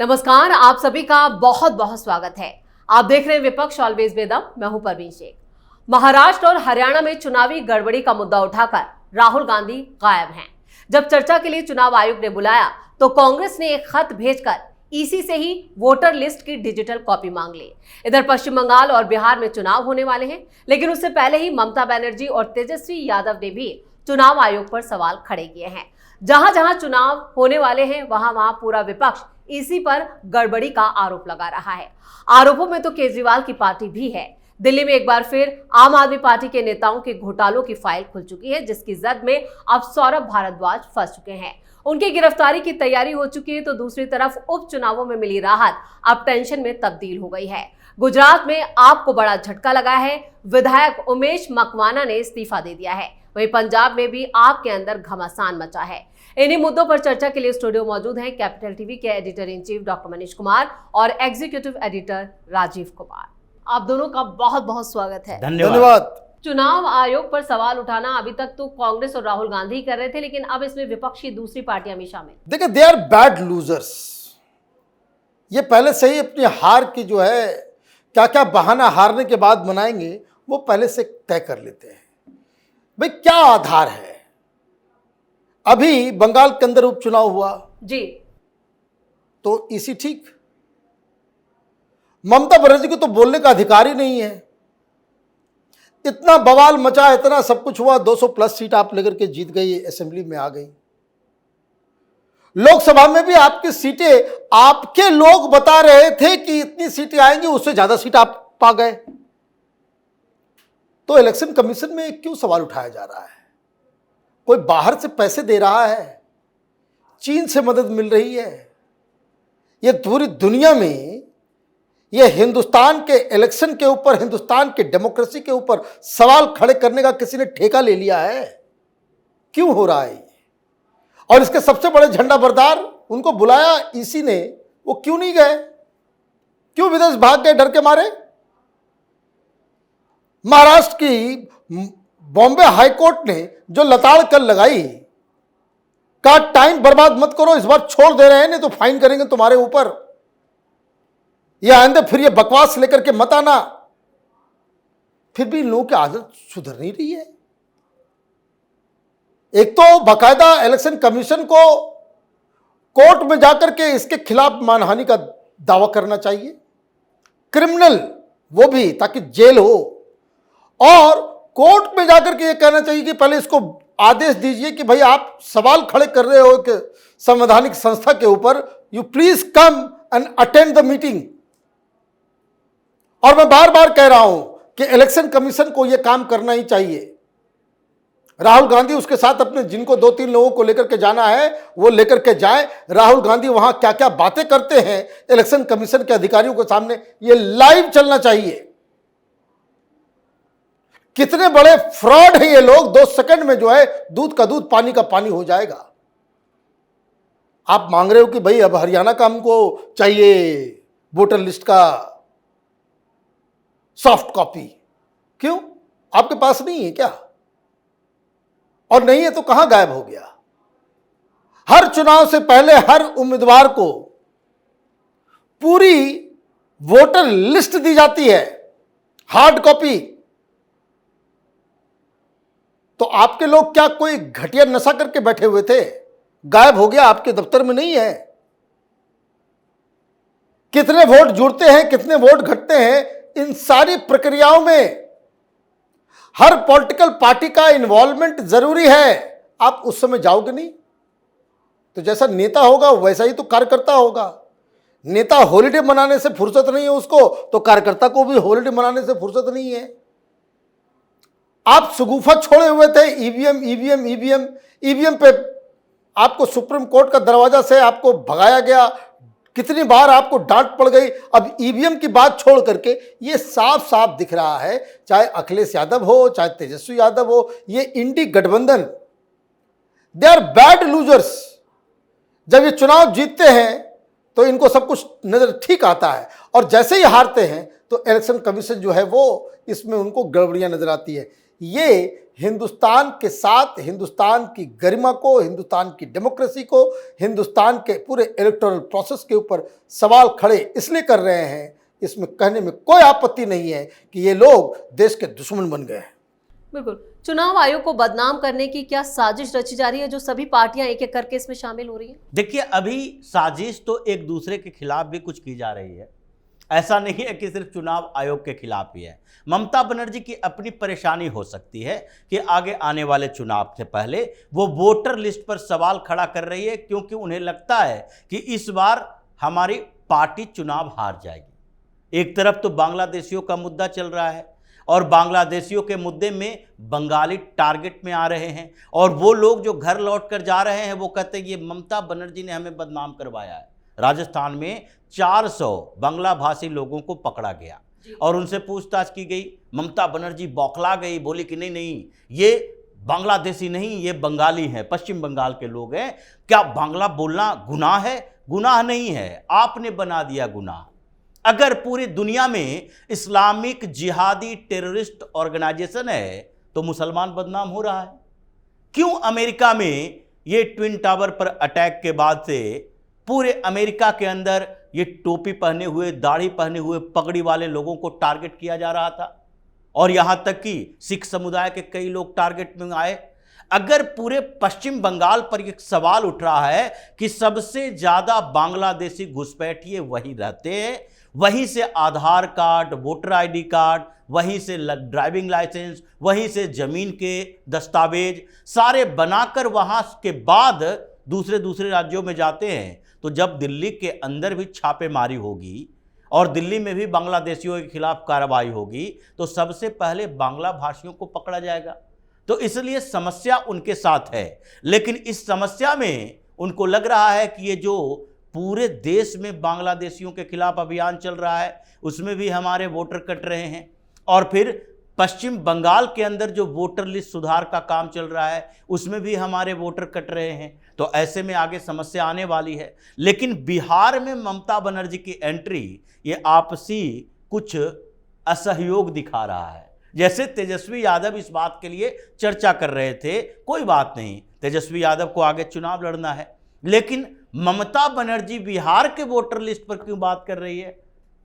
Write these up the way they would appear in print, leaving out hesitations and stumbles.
नमस्कार, आप सभी का बहुत बहुत स्वागत है। आप देख रहे हैं विपक्ष ऑलवेज विद अस। मैं हूं परवीन शेख। महाराष्ट्र और हरियाणा में चुनावी गड़बड़ी का मुद्दा उठाकर राहुल गांधी गायब हैं। जब चर्चा के लिए चुनाव आयोग ने बुलाया तो कांग्रेस ने एक खत भेजकर ईसी से ही वोटर लिस्ट की डिजिटल कॉपी मांग ली। इधर पश्चिम बंगाल और बिहार में चुनाव होने वाले हैं, लेकिन उससे पहले ही ममता बनर्जी और तेजस्वी यादव ने भी चुनाव आयोग पर सवाल खड़े किए हैं। जहां जहां चुनाव होने वाले हैं वहां वहां पूरा विपक्ष इसी पर गड़बड़ी का आरोप लगा रहा है। आरोपों में तो केजरीवाल की पार्टी भी है। दिल्ली में एक बार फिर आम आदमी पार्टी के नेताओं के घोटालों की फाइल खुल चुकी है, जिसकी जद में अब सौरभ भारद्वाज फंस चुके हैं। उनकी गिरफ्तारी की तैयारी हो चुकी है, तो दूसरी तरफ उपचुनावों में मिली राहत अब टेंशन में तब्दील हो गई है। गुजरात में आप को बड़ा झटका लगा है। विधायक उमेश मकवाना ने इस्तीफा दे दिया है। वहीं पंजाब में भी आप के अंदर घमासान मचा है। इन्हीं मुद्दों पर चर्चा के लिए स्टूडियो मौजूद हैं कैपिटल टीवी के editor in chief doctor Manish Kumar और एग्जीक्यूटिव एडिटर राजीव कुमार। आप दोनों का बहुत बहुत स्वागत है। धन्यवाद। चुनाव आयोग पर सवाल उठाना अभी तक तो कांग्रेस और राहुल गांधी कर रहे थे, लेकिन अब इसमें विपक्ष की दूसरी पार्टियां भी शामिल। देखिए, दे आर बैड लूजर्स। ये पहले से ही अपनी हार की जो है क्या क्या बहाना हारने के बाद बनाएंगे वो पहले से तय कर लेते हैं। भाई क्या आधार है? अभी बंगाल के अंदर उपचुनाव हुआ जी, तो इसी ठीक। ममता बनर्जी को तो बोलने का अधिकार ही नहीं है। इतना बवाल मचा, इतना सब कुछ हुआ, 200 प्लस सीट आप लेकर के जीत गई, असेंबली में आ गई। लोकसभा में भी आपकी सीटें आपके लोग बता रहे थे कि इतनी सीटें आएंगी, उससे ज्यादा सीट आप पा गए। तो इलेक्शन कमीशन में क्यों सवाल उठाया जा रहा है? कोई बाहर से पैसे दे रहा है, चीन से मदद मिल रही है। यह पूरी दुनिया में यह हिंदुस्तान के इलेक्शन के ऊपर, हिंदुस्तान के डेमोक्रेसी के ऊपर सवाल खड़े करने का किसी ने ठेका ले लिया है। क्यों हो रहा है? और इसके सबसे बड़े झंडा बरदार, उनको बुलाया ईसी ने, वो क्यों नहीं गए? क्यों विदेश भाग गए डर के मारे? महाराष्ट्र की बॉम्बे हाईकोर्ट ने जो लताड़ कर लगाई, का टाइम बर्बाद मत करो, इस बार छोड़ दे रहे हैं, नहीं तो फाइन करेंगे तुम्हारे ऊपर। यह आइंदे फिर ये बकवास लेकर के मत आना। फिर भी लोगों की आदत सुधर नहीं रही है। एक तो बाकायदा इलेक्शन कमीशन को कोर्ट में जाकर के इसके खिलाफ मानहानि का दावा करना चाहिए, क्रिमिनल वो भी, ताकि जेल हो। और कोर्ट में जाकर के ये कहना चाहिए कि पहले इसको आदेश दीजिए कि भाई आप सवाल खड़े कर रहे हो कि संवैधानिक संस्था के ऊपर, you please come and attend the meeting. और मैं बार बार कह रहा हूं कि इलेक्शन कमीशन को यह काम करना ही चाहिए। राहुल गांधी उसके साथ अपने जिनको 2-3 लोगों को लेकर के जाना है वो लेकर के जाए। राहुल गांधी वहां क्या क्या बातें करते हैं इलेक्शन कमीशन के अधिकारियों के सामने, ये लाइव चलना चाहिए। कितने बड़े फ्रॉड हैं ये लोग, 2 सेकंड में जो है दूध का दूध पानी का पानी हो जाएगा। आप मांग रहे हो कि भाई अब हरियाणा का हमको चाहिए वोटर लिस्ट का सॉफ्ट कॉपी। क्यों? आपके पास नहीं है क्या? और नहीं है तो कहां गायब हो गया? हर चुनाव से पहले हर उम्मीदवार को पूरी वोटर लिस्ट दी जाती है, हार्ड कॉपी। तो आपके लोग क्या कोई घटिया नशा करके बैठे हुए थे? गायब हो गया, आपके दफ्तर में नहीं है। कितने वोट जुड़ते हैं, कितने वोट घटते हैं, इन सारी प्रक्रियाओं में हर पॉलिटिकल पार्टी का इन्वॉल्वमेंट जरूरी है। आप उस समय जाओगे नहीं तो जैसा नेता होगा वैसा ही तो कार्यकर्ता होगा। नेता हॉलिडे मनाने से फुर्सत नहीं है उसको, तो कार्यकर्ता को भी हॉलिडे मनाने से फुर्सत नहीं है। आप सुगुफा छोड़े हुए थे ईवीएम पे। आपको सुप्रीम कोर्ट का दरवाजा से आपको भगाया गया, कितनी बार आपको डांट पड़ गई। अब ईवीएम की बात छोड़ करके ये साफ साफ दिख रहा है, चाहे अखिलेश यादव हो, चाहे तेजस्वी यादव हो, ये इंडी गठबंधन, दे आर बैड लूजर्स। जब ये चुनाव जीतते हैं तो इनको सब कुछ नजर ठीक आता है, और जैसे ही हारते हैं तो इलेक्शन कमीशन जो है वो इसमें उनको गड़बड़ियां नजर आती है। ये हिंदुस्तान के साथ हिंदुस्तान की गरिमा को, हिंदुस्तान की डेमोक्रेसी को, हिंदुस्तान के पूरे इलेक्टोरल प्रोसेस के ऊपर सवाल खड़े इसलिए कर रहे हैं। इसमें कहने में कोई आपत्ति नहीं है कि ये लोग देश के दुश्मन बन गए हैं। बिल्कुल। चुनाव आयोग को बदनाम करने की क्या साजिश रची जा रही है, जो सभी पार्टियां एक एक करके इसमें शामिल हो रही हैं? देखिए, अभी साजिश तो एक दूसरे के खिलाफ भी कुछ की जा रही है। ऐसा नहीं है कि सिर्फ चुनाव आयोग के खिलाफ ही है। ममता बनर्जी की अपनी परेशानी हो सकती है कि आगे आने वाले चुनाव से पहले वो वोटर लिस्ट पर सवाल खड़ा कर रही है, क्योंकि उन्हें लगता है कि इस बार हमारी पार्टी चुनाव हार जाएगी। एक तरफ तो बांग्लादेशियों का मुद्दा चल रहा है और बांग्लादेशियों के मुद्दे में बंगाली टारगेट में आ रहे हैं, और वो लोग जो घर लौट कर जा रहे हैं वो कहते हैं ये ममता बनर्जी ने हमें बदनाम करवाया है। राजस्थान में 400 बांग्ला भाषी लोगों को पकड़ा गया और उनसे पूछताछ की गई। ममता बनर्जी बौखला गई, बोली कि नहीं नहीं, ये बांग्लादेशी नहीं, ये बंगाली हैं, पश्चिम बंगाल के लोग हैं। क्या बांग्ला बोलना गुनाह है? गुनाह नहीं है, आपने बना दिया गुनाह। अगर पूरी दुनिया में इस्लामिक जिहादी टेररिस्ट ऑर्गेनाइजेशन है तो मुसलमान बदनाम हो रहा है। क्यों अमेरिका में ये ट्विन टावर पर अटैक के बाद से पूरे अमेरिका के अंदर ये टोपी पहने हुए, दाढ़ी पहने हुए, पगड़ी वाले लोगों को टारगेट किया जा रहा था, और यहां तक कि सिख समुदाय के कई लोग टारगेट में आए? अगर पूरे पश्चिम बंगाल पर एक सवाल उठ रहा है कि सबसे ज्यादा बांग्लादेशी घुसपैठिए वहीं रहते हैं, वहीं से आधार कार्ड, वोटर आईडी कार्ड, वहीं से ड्राइविंग लाइसेंस, वहीं से जमीन के दस्तावेज सारे बनाकर वहां के बाद दूसरे राज्यों में जाते हैं। तो जब दिल्ली के अंदर भी छापेमारी होगी और दिल्ली में भी बांग्लादेशियों के खिलाफ कार्रवाई होगी तो सबसे पहले बांग्ला भाषियों को पकड़ा जाएगा। तो इसलिए समस्या उनके साथ है, लेकिन इस समस्या में उनको लग रहा है कि ये जो पूरे देश में बांग्लादेशियों के खिलाफ अभियान चल रहा है उसमें भी हमारे वोटर कट रहे हैं, और फिर पश्चिम बंगाल के अंदर जो वोटर लिस्ट सुधार का काम चल रहा है उसमें भी हमारे वोटर कट रहे हैं। तो ऐसे में आगे समस्या आने वाली है। लेकिन बिहार में ममता बनर्जी की एंट्री ये आपसी कुछ असहयोग दिखा रहा है। जैसे तेजस्वी यादव इस बात के लिए चर्चा कर रहे थे, कोई बात नहीं, तेजस्वी यादव को आगे चुनाव लड़ना है, लेकिन ममता बनर्जी बिहार के वोटर लिस्ट पर क्यों बात कर रही है?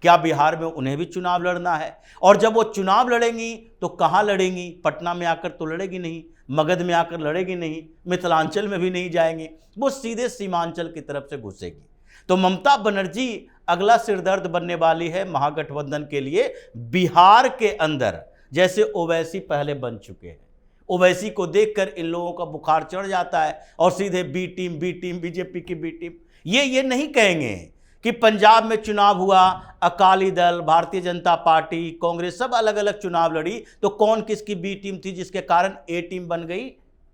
क्या बिहार में उन्हें भी चुनाव लड़ना है? और जब वो चुनाव लड़ेंगी तो कहाँ लड़ेंगी? पटना में आकर तो लड़ेगी नहीं, मगध में आकर लड़ेगी नहीं, मिथिलांचल में भी नहीं जाएंगे, वो सीधे सीमांचल की तरफ से घुसेगी। तो ममता बनर्जी अगला सिरदर्द बनने वाली है महागठबंधन के लिए बिहार के अंदर, जैसे ओवैसी पहले बन चुके हैं। ओवैसी को देखकर इन लोगों का बुखार चढ़ जाता है और सीधे बी टीम बीजेपी की बी टीम। ये नहीं कहेंगे कि पंजाब में चुनाव हुआ, अकाली दल, भारतीय जनता पार्टी, कांग्रेस सब अलग अलग चुनाव लड़ी, तो कौन किसकी बी टीम थी जिसके कारण ए टीम बन गई?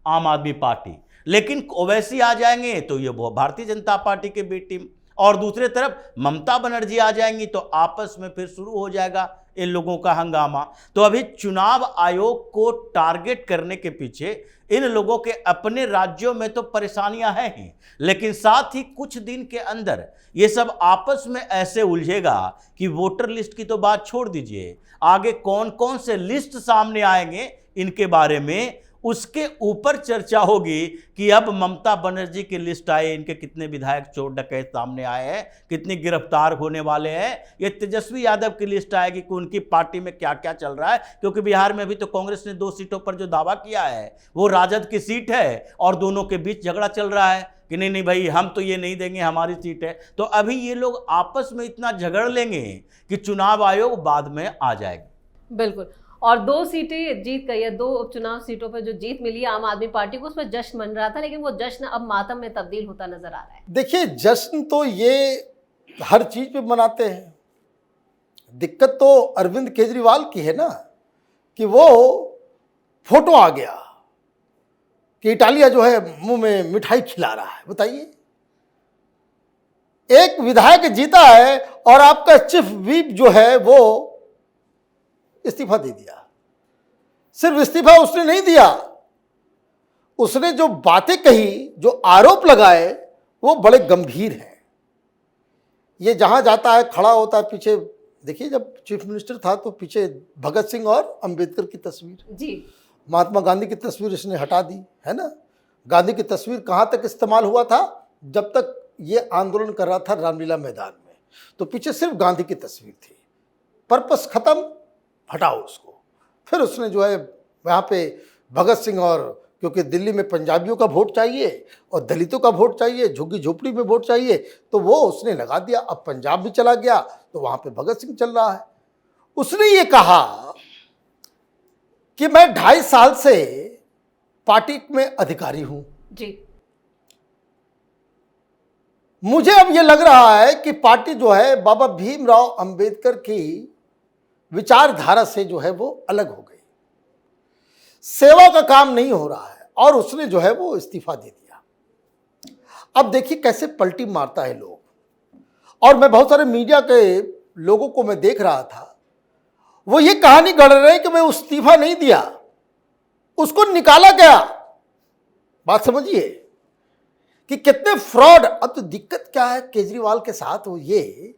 आम आदमी पार्टी। लेकिन ओवैसी आ जाएंगे तो ये वो भारतीय जनता पार्टी के बी टीम, और दूसरे तरफ ममता बनर्जी आ जाएंगी तो आपस में फिर शुरू हो जाएगा इन लोगों का हंगामा। तो अभी चुनाव आयोग को टारगेट करने के पीछे इन लोगों के अपने राज्यों में तो परेशानियां हैं ही, लेकिन साथ ही कुछ दिन के अंदर ये सब आपस में ऐसे उलझेगा कि वोटर लिस्ट की तो बात छोड़ दीजिए, आगे कौन कौन से लिस्ट सामने आएंगे इनके बारे में उसके ऊपर चर्चा होगी कि अब ममता बनर्जी की लिस्ट आए, इनके कितने विधायक चोर डकैत सामने आए हैं, कितनी गिरफ्तार होने वाले हैं। ये तेजस्वी यादव की लिस्ट आएगी कि उनकी पार्टी में क्या क्या चल रहा है, क्योंकि बिहार में भी तो कांग्रेस ने 2 सीटों पर जो दावा किया है वो राजद की सीट है, और दोनों के बीच झगड़ा चल रहा है कि नहीं भाई हम तो ये नहीं देंगे, हमारी सीट है। तो अभी ये लोग आपस में इतना झगड़ लेंगे कि चुनाव आयोग बाद में आ जाएगा। बिल्कुल। और 2 सीटें जीत गई है, 2 उपचुनाव सीटों पर जो जीत मिली है आम आदमी पार्टी को, उस पर जश्न मन रहा था, लेकिन वो जश्न अब मातम में तब्दील होता नजर आ रहा है। देखिए, जश्न तो ये हर चीज पे मनाते हैं। दिक्कत तो अरविंद केजरीवाल की है ना कि वो फोटो आ गया कि इटालिया जो है मुंह में मिठाई खिला रहा है। बताइए, एक विधायक जीता है और आपका चीफ व्हिप जो है वो इस्तीफा दे दिया। सिर्फ इस्तीफा उसने नहीं दिया, उसने जो बातें कही, जो आरोप लगाए वो बड़े गंभीर हैं। ये जहां जाता है खड़ा होता है पीछे देखिए, जब चीफ मिनिस्टर था तो पीछे भगत सिंह और अंबेडकर की तस्वीर, जी। महात्मा गांधी की तस्वीर इसने हटा दी, है ना। गांधी की तस्वीर कहाँ तक इस्तेमाल हुआ था? जब तक ये आंदोलन कर रहा था रामलीला मैदान में, तो पीछे सिर्फ गांधी की तस्वीर थी। पर्पस खत्म, हटाओ उसको। फिर उसने जो है यहाँ पे भगत सिंह, और क्योंकि दिल्ली में पंजाबियों का वोट चाहिए और दलितों का वोट चाहिए, झुग्गी झोपड़ी में वोट चाहिए, तो वो उसने लगा दिया। अब पंजाब भी चला गया तो वहाँ पे भगत सिंह चल रहा है। उसने ये कहा कि मैं 2.5 साल से पार्टी में अधिकारी हूं जी। मुझे अब ये लग रहा है कि पार्टी जो है बाबा भीमराव अंबेडकर की विचारधारा से जो है वो अलग हो गई, सेवा का काम नहीं हो रहा है, और उसने जो है वो इस्तीफा दे दिया। अब देखिए कैसे पलटी मारता है लोग। और मैं बहुत सारे मीडिया के लोगों को मैं देख रहा था, वो ये कहानी गढ़ रहे हैं कि मैं इस्तीफा नहीं दिया, उसको निकाला गया। बात समझिए कि कितने फ्रॉड। अब तो दिक्कत क्या है केजरीवाल के साथ, वो ये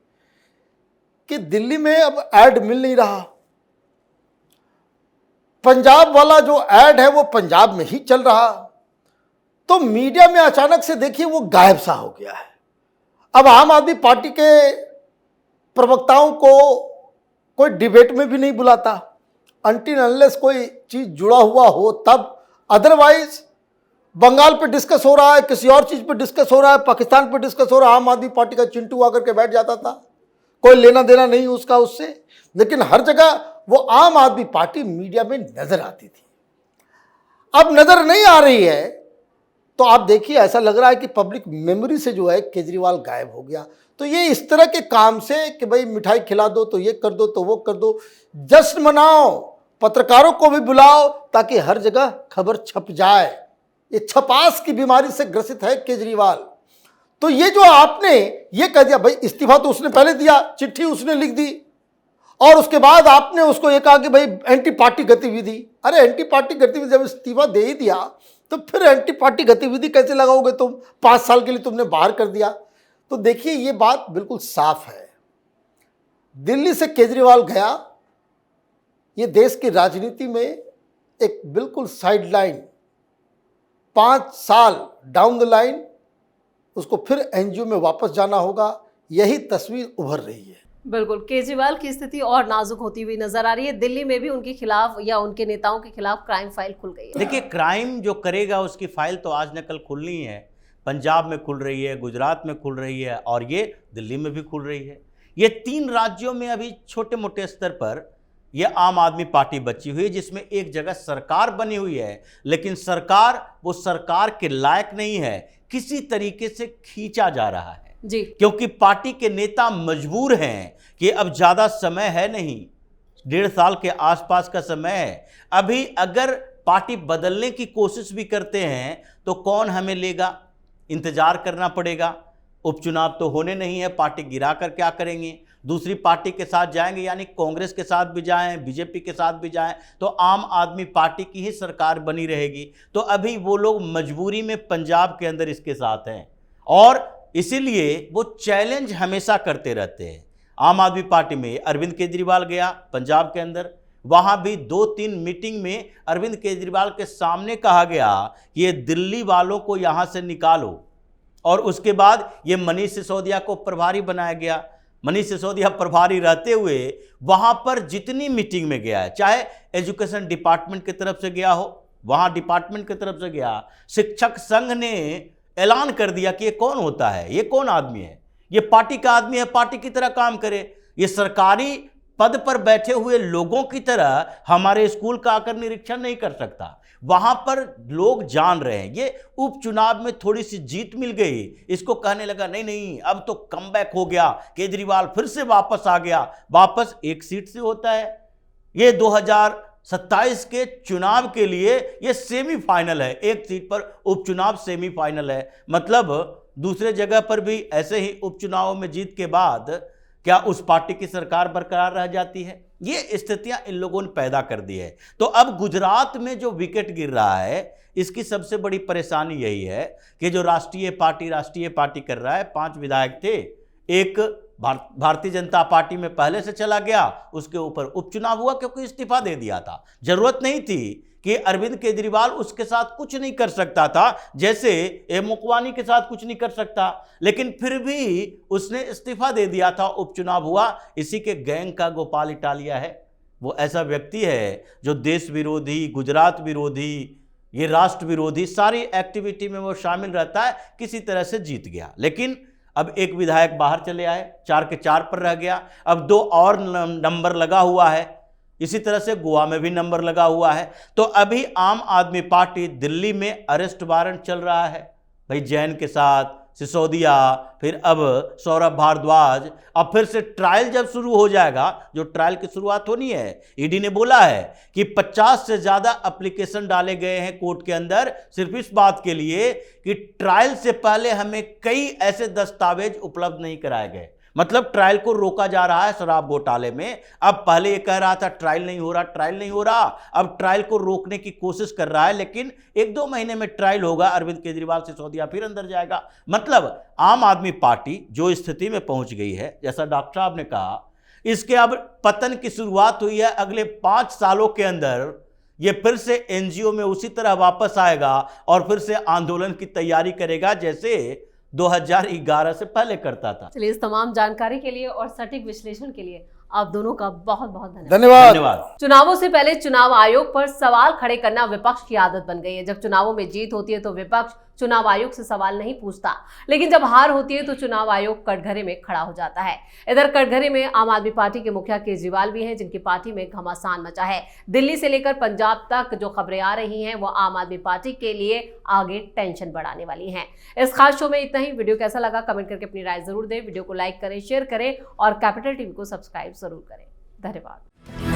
कि दिल्ली में अब ऐड मिल नहीं रहा। पंजाब वाला जो ऐड है वो पंजाब में ही चल रहा, तो मीडिया में अचानक से देखिए वो गायब सा हो गया है। अब आम आदमी पार्टी के प्रवक्ताओं को कोई डिबेट में भी नहीं बुलाता, अनटिल अनलेस कोई चीज जुड़ा हुआ हो तब। अदरवाइज बंगाल पे डिस्कस हो रहा है, किसी और चीज पे डिस्कस हो रहा है, पाकिस्तान पे डिस्कस हो रहा है, आम आदमी पार्टी का चिंटू आकर के बैठ जाता था, कोई लेना देना नहीं उसका उससे। लेकिन हर जगह वो आम आदमी पार्टी मीडिया में नजर आती थी। अब नजर नहीं आ रही है, तो आप देखिए ऐसा लग रहा है कि पब्लिक मेमोरी से जो है केजरीवाल गायब हो गया। तो ये इस तरह के काम से कि भाई मिठाई खिला दो तो ये कर दो तो वो कर दो, जश्न मनाओ, पत्रकारों को भी बुलाओ ताकि हर जगह खबर छप जाए। ये छपास की बीमारी से ग्रसित है केजरीवाल। तो ये जो आपने ये कह दिया, भाई इस्तीफा तो उसने पहले दिया, चिट्ठी उसने लिख दी, और उसके बाद आपने उसको ये कहा कि भाई एंटी पार्टी गतिविधि। अरे एंटी पार्टी गतिविधि जब इस्तीफा दे ही दिया तो फिर एंटी पार्टी गतिविधि कैसे लगाओगे तुम? 5 साल के लिए तुमने बाहर कर दिया। तो देखिए ये बात बिल्कुल साफ है। दिल्ली से केजरीवाल गया, ये देश की राजनीति में एक बिल्कुल साइडलाइन, 5 साल डाउन द लाइन उसको फिर एनजीओ में वापस जाना होगा। यही तस्वीर उभर रही है। बिल्कुल, केजरीवाल की स्थिति और नाजुक होती हुई नजर आ रही है। दिल्ली में भी उनके खिलाफ या उनके नेताओं के खिलाफ क्राइम फाइल खुल गई है। देखिए, क्राइम जो करेगा उसकी फाइल तो आज न कल खुलनी है। पंजाब में खुल रही है, गुजरात में खुल रही है, और ये दिल्ली में भी खुल रही है। ये 3 राज्यों में अभी छोटे मोटे स्तर पर ये आम आदमी पार्टी बची हुई है, जिसमें एक जगह सरकार बनी हुई है, लेकिन सरकार वो सरकार के लायक नहीं है, किसी तरीके से खींचा जा रहा है जी। क्योंकि पार्टी के नेता मजबूर हैं कि अब ज़्यादा समय है नहीं, 1.5 साल के आसपास का समय है। अभी अगर पार्टी बदलने की कोशिश भी करते हैं तो कौन हमें लेगा, इंतजार करना पड़ेगा। उपचुनाव तो होने नहीं है, पार्टी गिरा कर क्या करेंगे? दूसरी पार्टी के साथ जाएंगे, यानी कांग्रेस के साथ भी जाएं, बीजेपी के साथ भी जाएं, तो आम आदमी पार्टी की ही सरकार बनी रहेगी। तो अभी वो लोग मजबूरी में पंजाब के अंदर इसके साथ हैं, और इसीलिए वो चैलेंज हमेशा करते रहते हैं। आम आदमी पार्टी में अरविंद केजरीवाल गया पंजाब के अंदर, वहाँ भी 2-3 मीटिंग में अरविंद केजरीवाल के सामने कहा गया कि ये दिल्ली वालों को यहाँ से निकालो, और उसके बाद ये मनीष सिसोदिया को प्रभारी बनाया गया। मनीष सिसोदिया प्रभारी रहते हुए वहाँ पर जितनी मीटिंग में गया है, चाहे एजुकेशन डिपार्टमेंट की तरफ से गया हो, वहाँ डिपार्टमेंट की तरफ से गया, शिक्षक संघ ने ऐलान कर दिया कि ये कौन होता है, ये कौन आदमी है, ये पार्टी का आदमी है, पार्टी की तरह काम करे, ये सरकारी पद पर बैठे हुए लोगों की तरह हमारे स्कूल का आकर निरीक्षण नहीं कर सकता। वहां पर लोग जान रहे हैं। ये उपचुनाव में थोड़ी सी जीत मिल गई, इसको कहने लगा नहीं नहीं अब तो कमबैक हो गया, केजरीवाल फिर से वापस आ गया। वापस 1 सीट से होता है। ये 2027 के चुनाव के लिए ये सेमीफाइनल है, 1 सीट पर उपचुनाव सेमीफाइनल है। मतलब दूसरे जगह पर भी ऐसे ही उपचुनावों में जीत के बाद क्या उस पार्टी की सरकार बरकरार रह जाती है? ये स्थितियां इन लोगों ने पैदा कर दी है। तो अब गुजरात में जो विकेट गिर रहा है, इसकी सबसे बड़ी परेशानी यही है कि जो राष्ट्रीय पार्टी कर रहा है, 5 विधायक थे, एक भारतीय जनता पार्टी में पहले से चला गया, उसके ऊपर उपचुनाव हुआ क्योंकि इस्तीफा दे दिया था। जरूरत नहीं थी कि अरविंद केजरीवाल उसके साथ कुछ नहीं कर सकता था, जैसे मोकवानी के साथ कुछ नहीं कर सकता, लेकिन फिर भी उसने इस्तीफा दे दिया था, उपचुनाव हुआ। इसी के गैंग का गोपाल इटालिया है। वो ऐसा व्यक्ति है जो देश विरोधी, गुजरात विरोधी, ये राष्ट्र विरोधी सारी एक्टिविटी में वो शामिल रहता है, किसी तरह से जीत गया। लेकिन अब एक विधायक बाहर चले आए, 4 के 4 पर रह गया। अब 2 और नंबर लगा हुआ है, इसी तरह से गोवा में भी नंबर लगा हुआ है। तो अभी आम आदमी पार्टी दिल्ली में अरेस्ट वारंट चल रहा है भाई, जैन के साथ, सिसोदिया, फिर अब सौरभ भारद्वाज। अब फिर से ट्रायल जब शुरू हो जाएगा, जो ट्रायल की शुरुआत होनी है, ईडी ने बोला है कि 50 से ज़्यादा एप्लीकेशन डाले गए हैं कोर्ट के अंदर, सिर्फ इस बात के लिए कि ट्रायल से पहले हमें कई ऐसे दस्तावेज उपलब्ध नहीं कराए गए। मतलब ट्रायल को रोका जा रहा है शराब घोटाले में। अब पहले ये कह रहा था ट्रायल नहीं हो रहा, ट्रायल नहीं हो रहा, अब ट्रायल को रोकने की कोशिश कर रहा है, लेकिन 1-2 महीने में ट्रायल होगा, अरविंद केजरीवाल, सिसोदिया फिर अंदर जाएगा। मतलब आम आदमी पार्टी जो स्थिति में पहुंच गई है, जैसा डॉक्टर साहब ने कहा, इसके अब पतन की शुरुआत हुई है। अगले 5 सालों के अंदर ये फिर से एनजीओ में उसी तरह वापस आएगा और फिर से आंदोलन की तैयारी करेगा जैसे 2011 से पहले करता था। चलिए, इस तमाम जानकारी के लिए और सटीक विश्लेषण के लिए आप दोनों का बहुत बहुत धन्यवाद। चुनावों से पहले चुनाव आयोग पर सवाल खड़े करना विपक्ष की आदत बन गई है। जब चुनावों में जीत होती है तो विपक्ष चुनाव आयोग से सवाल नहीं पूछता, लेकिन जब हार होती है तो चुनाव आयोग कटघरे में खड़ा हो जाता है। इधर कटघरे में आम आदमी पार्टी के मुखिया केजरीवाल भी हैं, जिनकी पार्टी में घमासान मचा है। दिल्ली से लेकर पंजाब तक जो खबरें आ रही हैं वो आम आदमी पार्टी के लिए आगे टेंशन बढ़ाने वाली हैं। इस खास शो में इतना ही। वीडियो कैसा लगा कमेंट करके अपनी राय जरूर दें। वीडियो को लाइक करें, शेयर करें और कैपिटल टीवी को सब्सक्राइब जरूर करें। धन्यवाद।